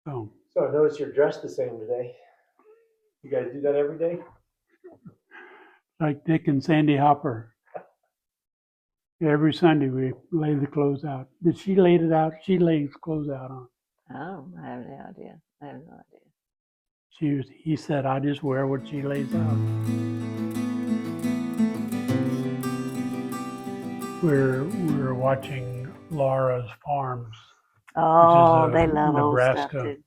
So, So I noticed you're dressed the same today. You guys do that every day? like Dick and Sandy Hopper, every Sunday we lay the clothes out. Did she lay it out? She lays clothes out on. Oh, I have no idea. I have no idea. He said, I just wear what she lays out. We're watching Laura's Farms, Oh, which is they a love old stuff too.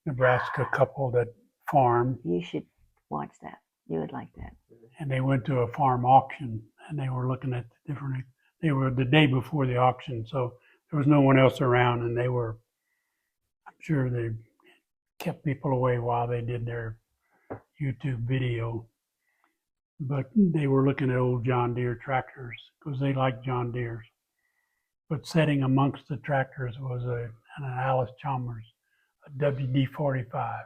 Nebraska couple that farm, You should watch that. You would like that. and they went to a farm auction, and they were looking at the different. They were the day before the auction, so there was no one else around, and they were. I'm sure they kept people away while they did their YouTube video, but they were looking at old John Deere tractors because they like John Deere's. But sitting amongst the tractors was an Alice Chalmers, a WD-45,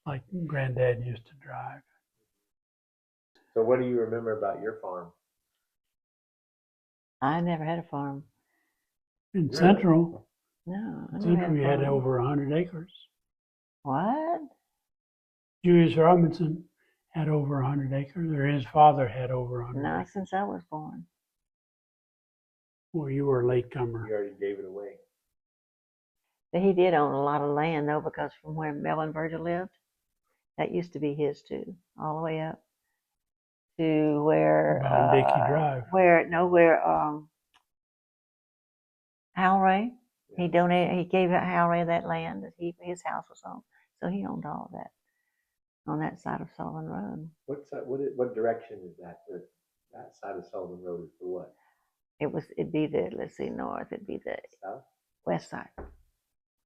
like Granddad used to drive. So what do you remember about your farm? I never had a farm. In Really? Central, No, I never had we a had farm. over 100 acres. What? Julius Robinson had over 100 acres, or his father had over 100 Not acres. since I was born. Well, you were a latecomer. You already gave it away. But he did own a lot of land though, because from where Melvin Virgil lived, that used to be his too, all the way up to where Von Dickey Drive. where Hal Ray. He donated. He gave Hal Ray that land that his house was on, so he owned all of that on that side of Sullivan Road. What direction is that? That side of Sullivan Road is the what? It'd be the, let's see, north. It'd be the South? west side.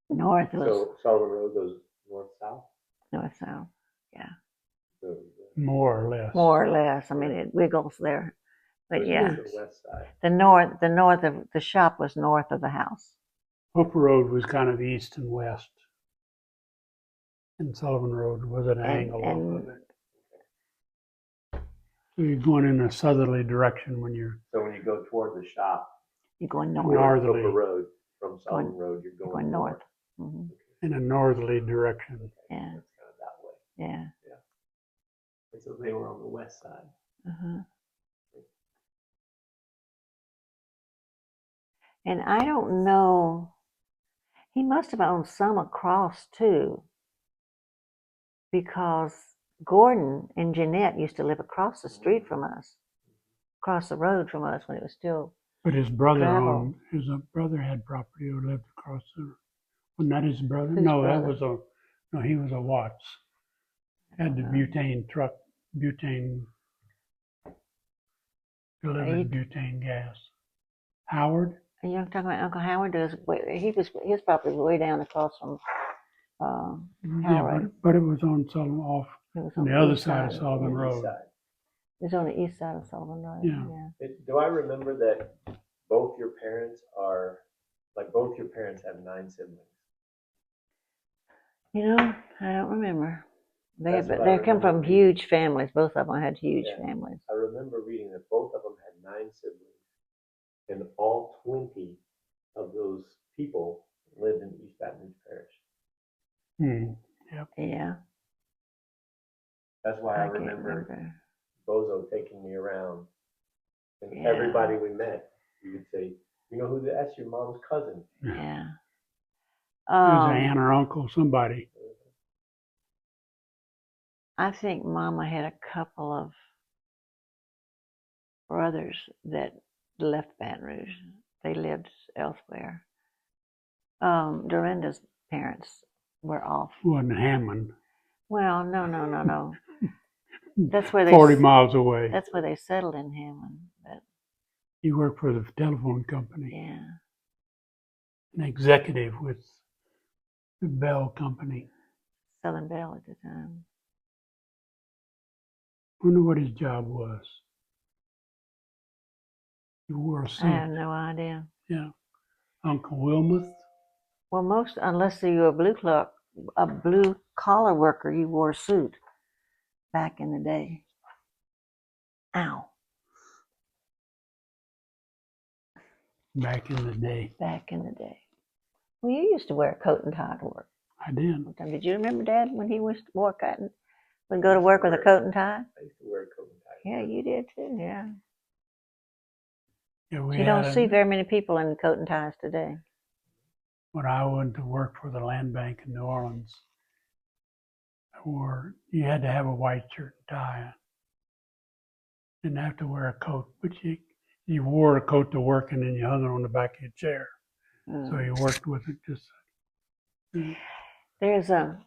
North was So Sullivan Road goes north-south? north-south. Yeah. So More or less. More or less. I mean, it wiggles there. But yeah, the west side. the north of the shop was north of the house. Hooper Road was kind of east and west. And Sullivan Road was an angle off of it. So you're going in a southerly direction when you're. So when you go toward the shop, You're going toward north. Northerly. Hooper Road from Sullivan Road, you're going north. Mm-hmm. In a northerly direction. Yeah. That's kind of that way. Yeah. And so they were on the west side. Uh-huh. And I don't know. He must have owned some across too, because Gordon and Jeanette used to live across the street from us, across the road from us when it was still. But his brother Gravel. owned. His brother had property who lived across the. Wasn't that his brother? Whose No, brother? that was a. No, he was a Watts. Had the butane truck, butane. Delivered butane gas. Howard. Are you talking about Uncle Howard? His property was way down across from. Yeah, Howard. but it was on Sullivan off It was on the other east side of Sullivan On the east Road. side. It was on the east side of Sullivan Road. Yeah. Do I remember that both your parents have 9 siblings? You know, I don't remember. They That's what I come from remember. huge families. Both of them had huge Yeah. families. I remember reading that both of them had 9 siblings, and all 20 of those people lived in East Baton Rouge Parish. Yep. Yeah. That's why I can't remember Bozo taking me around, and Yeah. everybody we met, you would say, "You know who that's your mom's cousin." Yeah. It was an aunt or uncle, somebody. I think Mama had a couple of brothers that left Baton Rouge. They lived elsewhere. Dorinda's parents were off. Wasn't Hammond. Well, no. That's where 40 miles away. That's where they settled in Hammond. But He worked for the telephone company. yeah. An executive with the Bell Company. Southern Bell at the time. Wonder what his job was. He wore a suit. I have no idea. Yeah. Uncle Wilmuth. Well, unless you were a blue collar worker, you wore a suit back in the day. Ow. Back in the day. Back in the day. Well, you used to wear a coat and tie to work. I did. Did you remember Dad when he was wore cotton? Would go to work with a coat and tie? I used to wear a coat and tie. Yeah, you did too, yeah. Yeah, we You had don't see very many people in coat and ties today. when I went to work for the land bank in New Orleans, you had to have a white shirt and tie. Didn't have to wear a coat, but you wore a coat to work and then you hung it on the back of your chair. So you worked with it just, There's a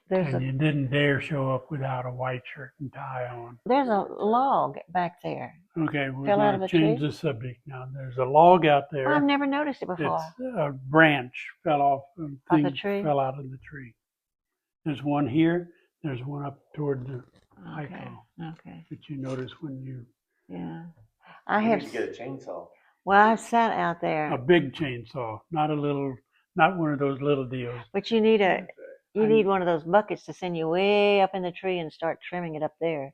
and you didn't dare show up without a white shirt and tie on. there's a log back there. Okay, we're Fell out of going a to change tree? the subject now. There's a log out there. Oh, I've never noticed it before. It's a branch fell off and Of the thing tree? fell out of the tree. There's one here. There's one up toward the Okay. Hyco Okay. that you notice when you Yeah. I You have. need to get a chainsaw. Well, I sat out a there, big chainsaw, not one of those little deals. but you need I- one of those buckets to send you way up in the tree and start trimming it up there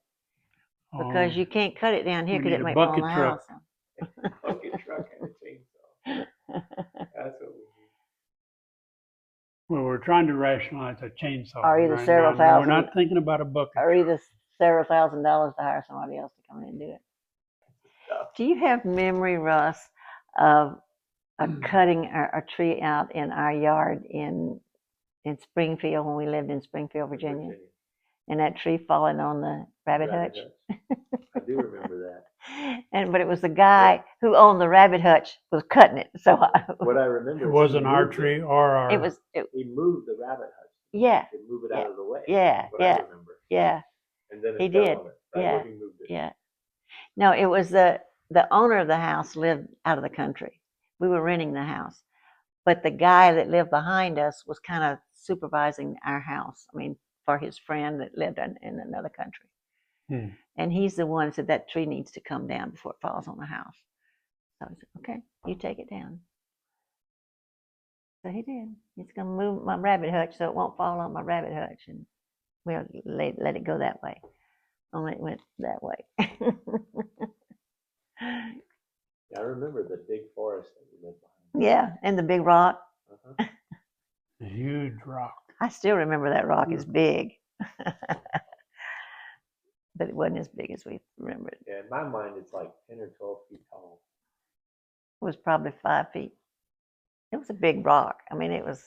because you can't cut it down here we because need it a might fall on bucket the truck. house. Bucket truck and a chainsaw. That's what we need. Well, we're trying to rationalize a chainsaw. Or either right several now. We're thousand- not thinking about a bucket. Or either several $1,000s to hire somebody else to come in and do it. Do you have memory, Russ, of cutting a tree out in our yard in Springfield when we lived in Springfield, Virginia, and that tree falling on the rabbit hutch? I do remember that. But it was the guy who owned the rabbit hutch was cutting it. So What I remember It is wasn't he our moved tree or our. He moved the rabbit hutch. Yeah, He moved it out of the way. yeah, What yeah. I remember. yeah, And then He it fell did. on it. Right Yeah, where he moved it. yeah. No, it was the owner of the house lived out of the country. We were renting the house, but the guy that lived behind us was kind of supervising our house. I mean, for his friend that lived in another country. And he's the one that said that tree needs to come down before it falls on the house. So I said, okay, you take it down. So he did. He's going to move my rabbit hutch so it won't fall on my rabbit hutch. And we'll let it go that way. Only it went that way. Yeah, I remember the big forest that we lived behind. Yeah, and the big rock. Uh-huh. A huge rock. I still remember that rock is big. But it wasn't as big as we remembered. Yeah, in my mind, it's like 10 or 12 feet tall. It was probably 5 feet. It was a big rock. I mean, it was.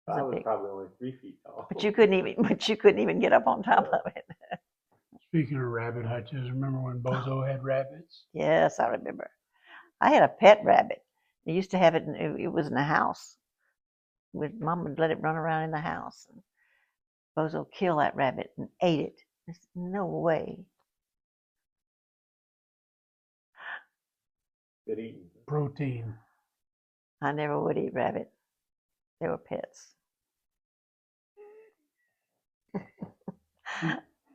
I was probably only 3 feet tall. But you couldn't even get up on top of it. Speaking of rabbit hutches, remember when Bozo had rabbits? Yes, I remember. I had a pet rabbit. I used to have it. It was in the house. Mom would let it run around in the house. And Bozo killed that rabbit and ate it. There's no way. Good eating. Protein. I never would eat rabbit. They were pets.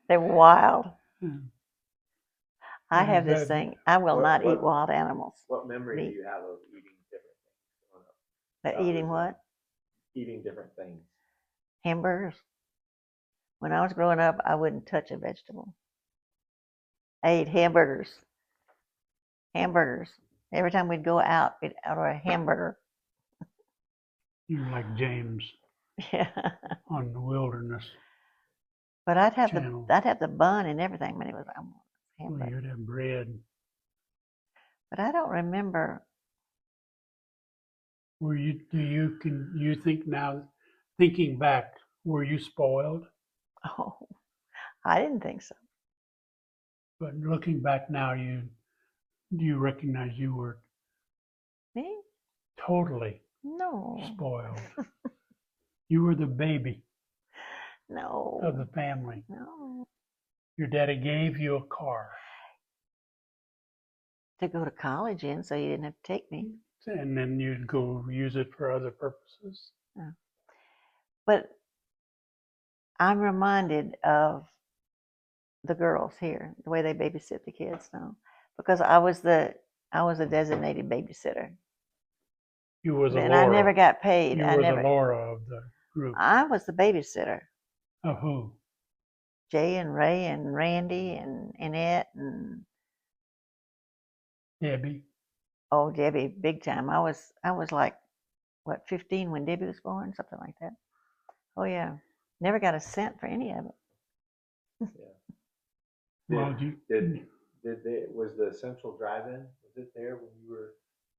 They were wild. I have this thing. I will not eat wild animals. What memory do you have of eating different things growing up? But eating what? Eating different things. Hamburgers. When I was growing up, I wouldn't touch a vegetable. I ate hamburgers. Hamburgers. Every time we'd go out, we'd order a hamburger. You're like James Yeah. on the Wilderness. But I'd have Channel. the bun and everything when it was Well, hamburger. you'd have bread. But I don't remember. Were you? Can you think now? Thinking back, were you spoiled? Oh, I didn't think so. But looking back now, do you recognize you were Me? totally No. spoiled? You were the baby No. of the family. No. Your daddy gave you a car, To go to college in, so you didn't have to take me. and then you'd go use it for other purposes. Yeah. But I'm reminded of the girls here, the way they babysit the kids now, because I was a designated babysitter, You were the and Laura. I never got paid. You were the Laura of the group. I was the babysitter. Of who? Jay and Ray and Randy and Annette and Debbie. Debbie, big time. I was like what, 15 when Debbie was born, something like that. Oh yeah, never got a cent for any of it. Well, Was the Central Drive-In, was it there when you were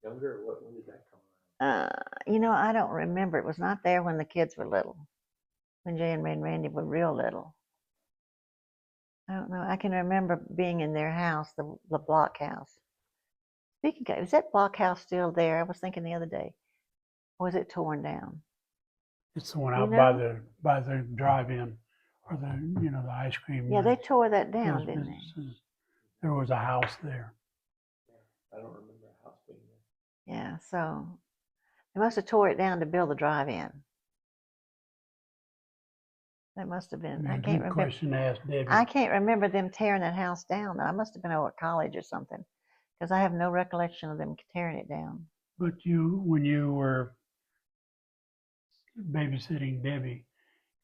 younger, or when did that come around? I don't remember. It was not there when the kids were little, when Jay and Randy were real little. I don't know. I can remember being in their house, the block house. Speaking of, is that block house still there? I was thinking the other day. Or was it torn down? it's the one You out know? by the drive-in or the ice cream. Yeah, they those tore that down, didn't they? businesses. There was a house there. I don't remember a house being there. Yeah, so they must have tore it down to build the drive-in. That must have been. I Good can't remember. question to ask Debbie. I can't remember them tearing that house down. I must have been over at college or something, because I have no recollection of them tearing it down. But when you were babysitting Debbie,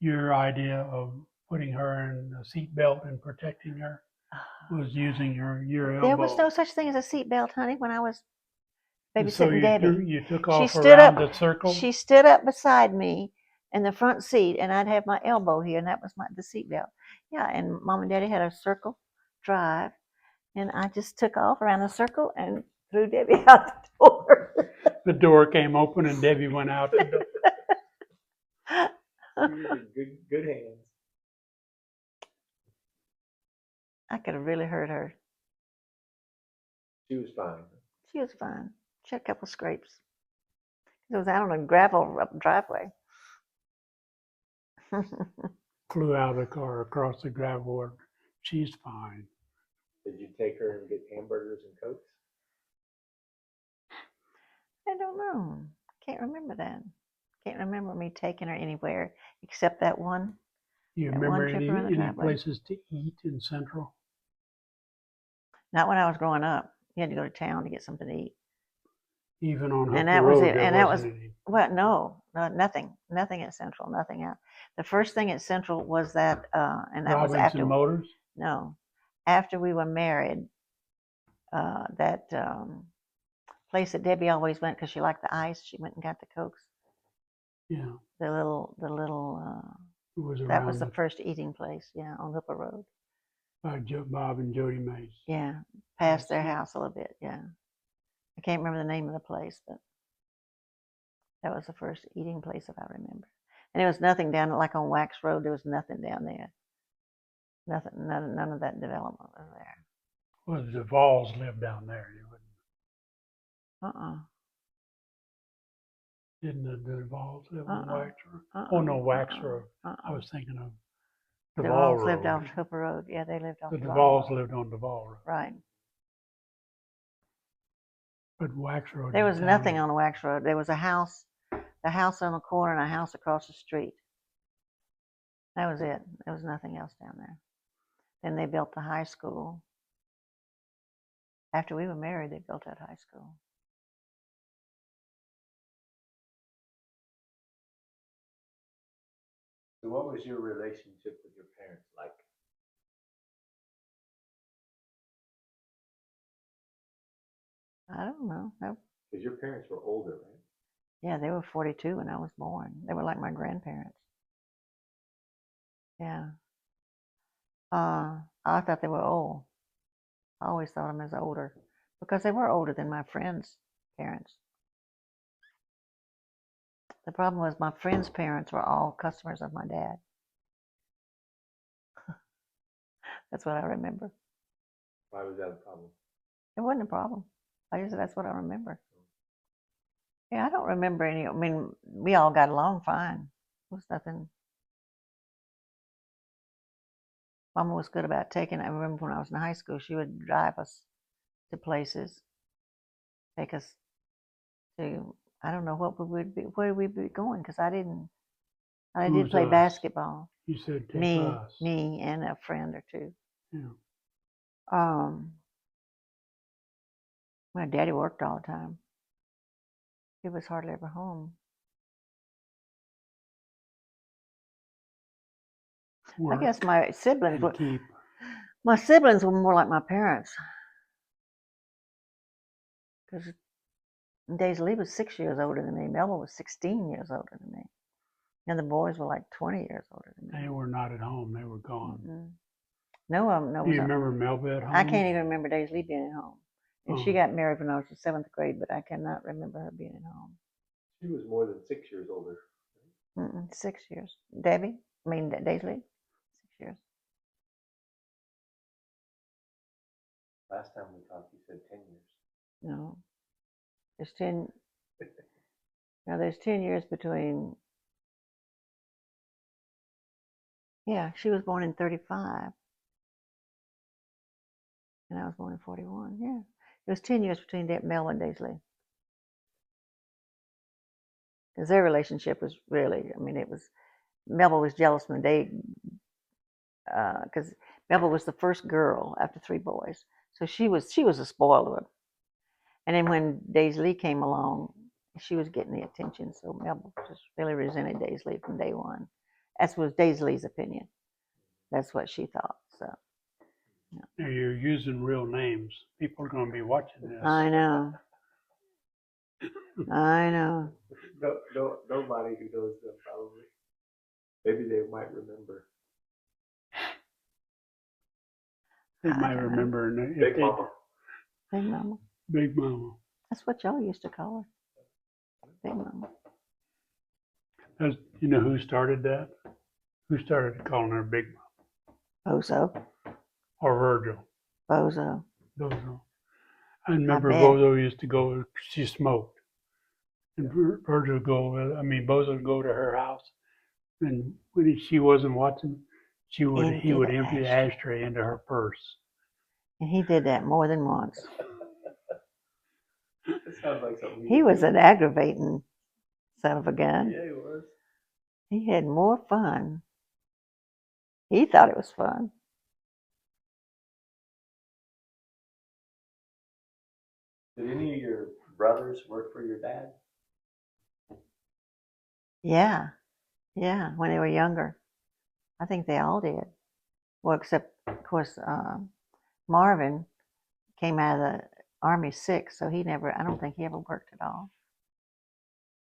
your idea of putting her in a seat belt and protecting her was using your elbow. There was no such thing as a seatbelt, honey, when I was And so babysitting Debbie. you took She off stood around up. the circle. She stood up beside me in the front seat, and I'd have my elbow here, and that was the seatbelt. Yeah, and Mom and Daddy had a circle drive, and I just took off around the circle and threw Debbie out the door. The door came open and Debbie went out. You're in good hands. I could have really hurt her. She was fine. She was fine. She had a couple scrapes. It was out on a gravel driveway. Flew out of the car across the gravel road. She's fine. Did you take her and get hamburgers and Cokes? I don't know. Can't remember that. Can't remember me taking her anywhere except that one. You That remember one trip around the any driveway. places to eat in Central? Not when I was growing up. You had to go to town to get something to eat. Even on Hooker And that was Road, it. there And that was, wasn't any. well, no, nothing at Central, nothing out. The first thing at Central was that, and that was Robinson after, Motors? no, after we were married, that place that Debbie always went because she liked the ice. She went and got the Cokes. Yeah. The little, It was that was around the first eating place, yeah, on Hooper Road. by Bob and Jody Mays. Yeah, past their house a little bit, yeah. I can't remember the name of the place, but that was the first eating place that I remember. And there was nothing down, like on Wax Road, there was nothing down there. Nothing, none of that development was there. Well, the Duvals lived down there. You wouldn't, didn't the Duvals live on Wax Road? Oh, no, Wax Road. I was thinking of Duval Duvals Road. lived off Hooper Road. Yeah, they lived off The Duval Duvals Road. lived on Duval Road. Right. But Wax Road. There is was down nothing there. on the Wax Road. There was a house on the corner and a house across the street. That was it. There was nothing else down there. Then they built the high school. After we were married, they built that high school. So what was your relationship with your parents like? I don't know. Because your parents were older, right? Yeah, they were 42 when I was born. They were like my grandparents. Yeah. I thought they were old. I always thought them as older because they were older than my friends' parents. The problem was my friends' parents were all customers of my dad. That's what I remember. Why was that a problem? It wasn't a problem. That's what I remember. Yeah, I don't remember any. I mean, we all got along fine. It was nothing. Mama was good about taking. I remember when I was in high school, she would drive us to places, take us to. I don't know where we'd be going because I did Who's play us? basketball. You said take Me, us. me, and a friend or two. Yeah. My daddy worked all the time. He was hardly ever home. Work I guess my siblings and keep. were more like my parents because Daisy Lee was 6 years older than me. Melba was 16 years older than me. And the boys were like 20 years older than me. They were not at home. They were gone. Mm-mm. No of them. No, Do you remember Melba at home? I can't even remember Daisy Lee being at home. And she Oh. got married when I was in 7th grade, but I cannot remember her being at home. She was more than 6 years older. 6 years. Debbie? I mean, Daisy Lee? 6 years. Last time we talked, you said 10 years. No. There's 10. Now there's 10 years between. Yeah, she was born in 35. And I was born in 41. Yeah. It was 10 years between Melba and Daisy Lee. Because their relationship was really, I mean, it was, Melba was jealous when because Melba was the first girl after 3 boys. So she was a spoiled one. And then when Daisy Lee came along, she was getting the attention. So Melba just really resented Daisy Lee from day one. That was Daisy Lee's opinion. That's what she thought. So. Now you're using real names. People are going to be watching this. I know. I know. No, nobody who knows them probably. Maybe they might remember. They might remember. Big Mama. Big Mama. Big Mama. That's what y'all used to call her. Big Mama. You know who started that? Who started calling her Big Mama? Bozo. Or Virgil? Bozo. Bozo. I remember bet. Bozo used to go, she smoked. And Virgil Bozo would go to her house. And when she wasn't watching, he would empty the ashtray into her purse. And he did that more than once. It sounds like something. He was an aggravating son of a gun. Yeah, he was. He had more fun. He thought it was fun. Did any of your brothers work for your dad? Yeah. Yeah, when they were younger. I think they all did. Well, except, of course, Marvin came out of the Army sick, so I don't think he ever worked at all.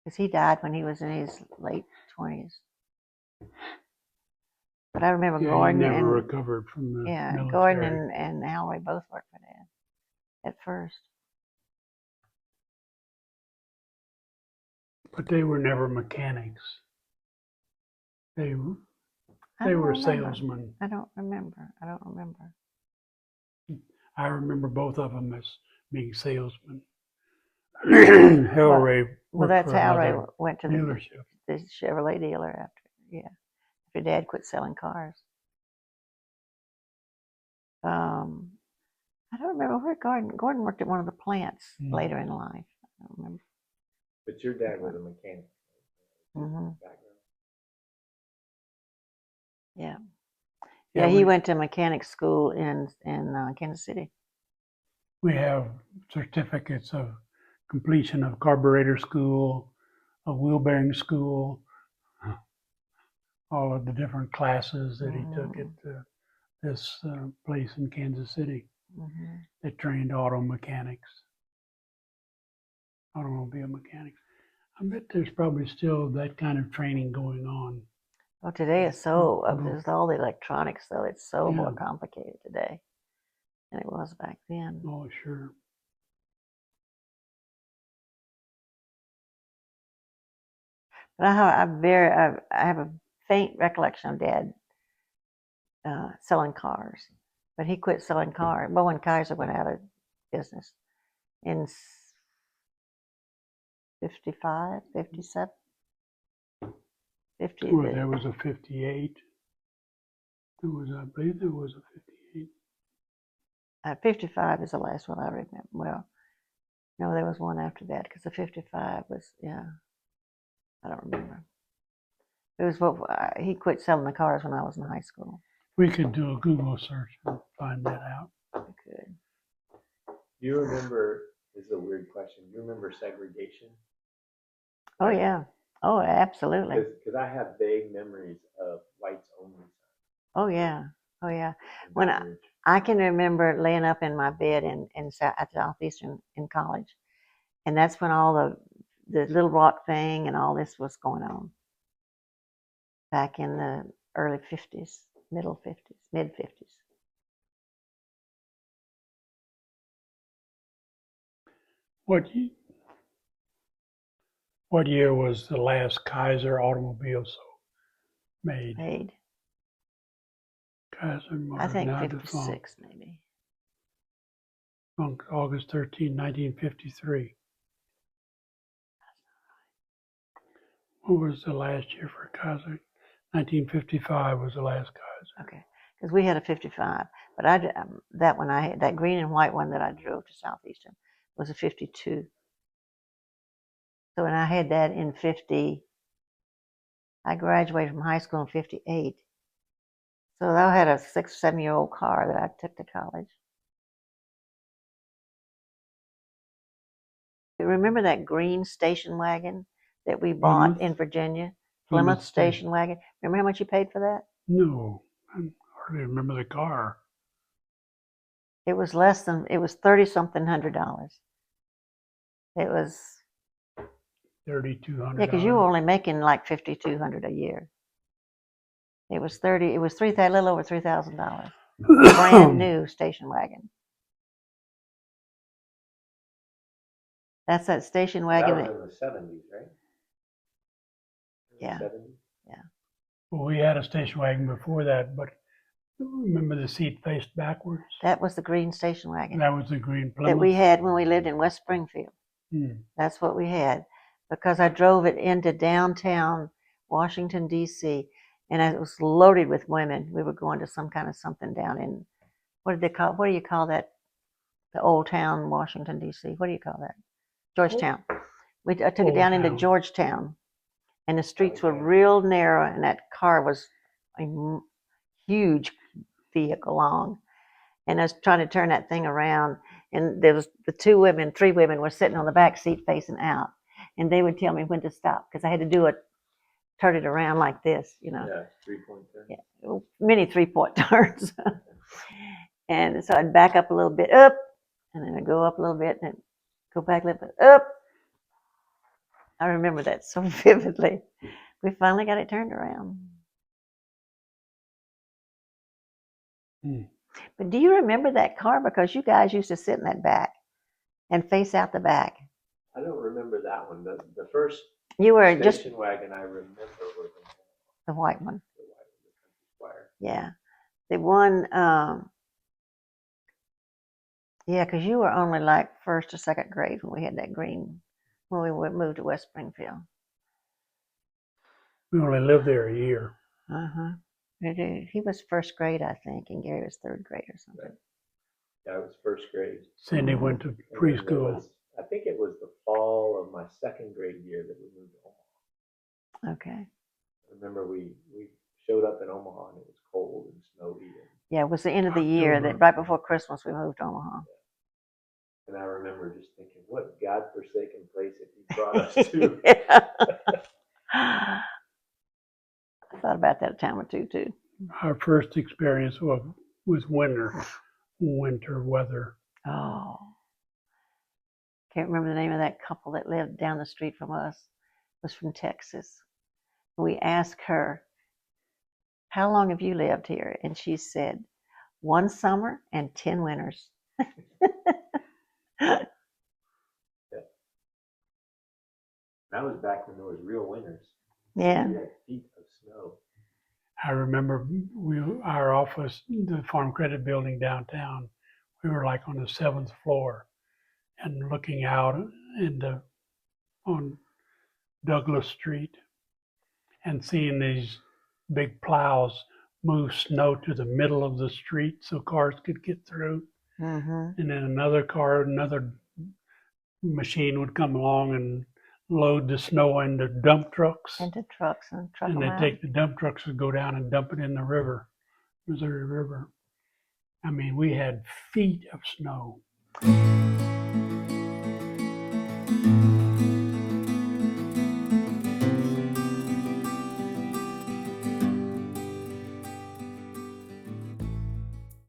Because he died when he was in his late 20s. But I remember Gordon he never recovered from the military. Gordon and Alroy both worked for Dad at first. But they were never mechanics. They were remember. salesmen. I don't remember. I remember both of them as being salesmen. Hellray Well, that's how Ray went to dealership. the Chevrolet dealer after Dad quit selling cars. I don't remember where Gordon worked at one of the plants later in life. I don't remember. But your dad was a mechanic. Mm-hmm. Yeah. Yeah, He went to mechanic school in Kansas City. We have certificates of completion of carburetor school, of wheel bearing school, all of the different classes that he took at this place in Kansas City that trained automobile mechanics. I bet there's probably still that kind of training going on. Well, today is there's all the electronics, though. It's so more complicated today than it was back then. Oh, sure. But I have a faint recollection of Dad selling cars, but he quit selling cars. Well, when Kaiser went out of business in 55, 57, 50. Well, there was a 58. I believe there was a 58. 55 is the last one I remember. Well, no, there was one after that because the 55 was, I don't remember. It was he quit selling the cars when I was in high school. We could do a Google search and find that out. We could. Do you remember, this is a weird question, do you remember segregation? Oh, yeah. Oh, absolutely. Because I have vague memories of whites only. Oh, yeah. Oh, yeah. When I can remember laying up in my bed at Southeastern in college, And that's when all the Little Rock thing and all this was going on. Back in the early 50s, middle 50s, mid 50s. What year was the last Kaiser automobile made? Kaiser I Motors, think now defunct. 56 maybe. August 13, 1953. What was the last year for Kaiser? 1955 was the last Kaiser. Okay, because we had a 55, but that one I had, that green and white one that I drove to Southeastern was a 52. So when I had that in 50, I graduated from high school in 58. So I had a 6, 7-year-old car that I took to college. You remember that green station wagon that we bought in Virginia? Plymouth station wagon. Remember how much you paid for that? No, I hardly remember the car. It was $30-something hundred. It was $3,200. yeah, because you were only making like $5,200 a year. It was a little over $3,000. Brand new station wagon. That's that station wagon. That was in the 70s, right? Yeah. 70s? Yeah. Well, we had a station wagon before that, but remember the seat faced backwards? That was the green station wagon That was the green Plymouth. that we had when we lived in West Springfield. That's what we had, because I drove it into downtown Washington, D.C., and it was loaded with women. We were going to some kind of something down in, what do you call that? The old town, Washington, D.C. What do you call that? Georgetown. I took it down into Georgetown, and the streets were real narrow, and that car was a huge vehicle long. And I was trying to turn that thing around, and there was three women were sitting on the back seat facing out, and they would tell me when to stop because I had to turn it around like this, Yeah, 3-point turn. Yeah, many 3-point turns. And so I'd back up a little bit, up, and then I'd go up a little bit, and then go back a little bit, up. I remember that so vividly. We finally got it turned around. But do you remember that car? Because you guys used to sit in that back and face out the back. I don't remember that one. The first station wagon I remember was the white one. the Country Squire. Yeah. The one, yeah, because you were only like first or second grade when we had that green, when we moved to West Springfield. We only lived there a year. Uh-huh. He was first grade, I think, and Gary was third grade or something. Right. Yeah, I was first grade. Cindy went to preschool. I think it was the fall of my second grade year that we moved to Omaha. Okay. I remember we showed up in Omaha and it was cold and snowy. Yeah, it was the end of the year, that right before Christmas we moved to Omaha. And I remember just thinking, what godforsaken place have you brought us to? I thought about that a time or two, too. Our first experience was winter weather. Oh. Can't remember the name of that couple that lived down the street from us. Was from Texas. We asked her, how long have you lived here? And she said, 1 summer and 10 winters. Yeah. That was back when there was real winters. Yeah. We had feet of snow. I remember our office, the Farm Credit Building downtown, we were like on the 7th floor and looking out on Douglas Street and seeing these big plows move snow to the middle of the street so cars could get through. Mm-hmm. And then another machine would come along and load the snow into dump trucks. Into trucks and truck And them they out. take the dump trucks and go down and dump it in the river, Missouri River. I mean, we had feet of snow.